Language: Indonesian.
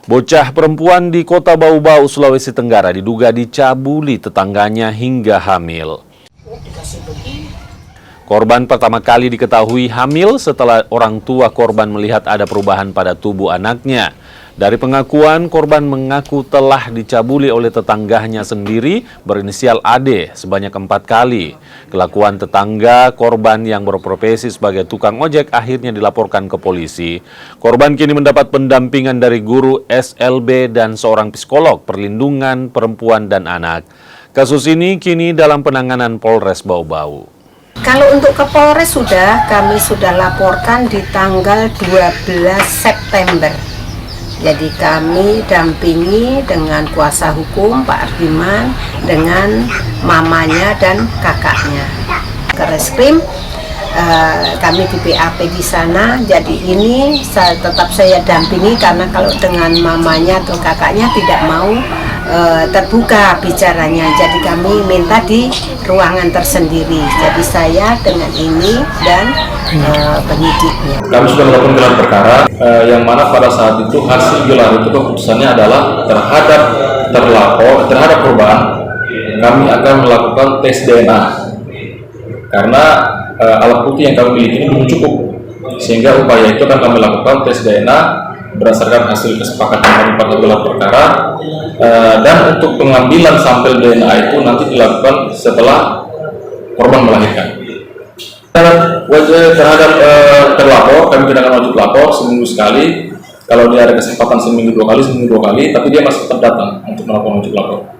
Bocah perempuan di Kota Bau-Bau, Sulawesi Tenggara diduga dicabuli tetangganya hingga hamil. Korban pertama kali diketahui hamil setelah orang tua korban melihat ada perubahan pada tubuh anaknya. Dari pengakuan, korban mengaku telah dicabuli oleh tetangganya sendiri berinisial AD sebanyak 4 kali. Kelakuan tetangga korban yang berprofesi sebagai tukang ojek akhirnya dilaporkan ke polisi. Korban kini mendapat pendampingan dari guru SLB dan seorang psikolog perlindungan perempuan dan anak. Kasus ini kini dalam penanganan Polres Bau-Bau. Kalau untuk ke Polres kami sudah laporkan di tanggal 12 September. Jadi kami dampingi dengan kuasa hukum Pak Ardiman dengan mamanya dan kakaknya ke reskrim. Kami di BAP di sana, jadi ini tetap saya dampingi karena kalau dengan mamanya atau kakaknya tidak mau terbuka bicaranya, jadi kami minta di ruangan tersendiri. Jadi saya dengan ini dan penyidiknya. Kami sudah melakukan gelar perkara yang mana pada saat itu hasil gelar itu keputusannya adalah terhadap korban kami akan melakukan tes DNA karena alat bukti yang kami miliki ini belum cukup, sehingga upaya itu akan kami lakukan tes DNA berdasarkan hasil kesepakatan kami pada gelar perkara, dan untuk pengambilan sampel DNA itu nanti dilakukan setelah korban melahirkan. Terhadap terlapor, kami tidak akan wajib lapor seminggu sekali. Kalau dia ada kesempatan seminggu 2 kali, tapi dia masih tetap datang untuk melakukan wajib lapor.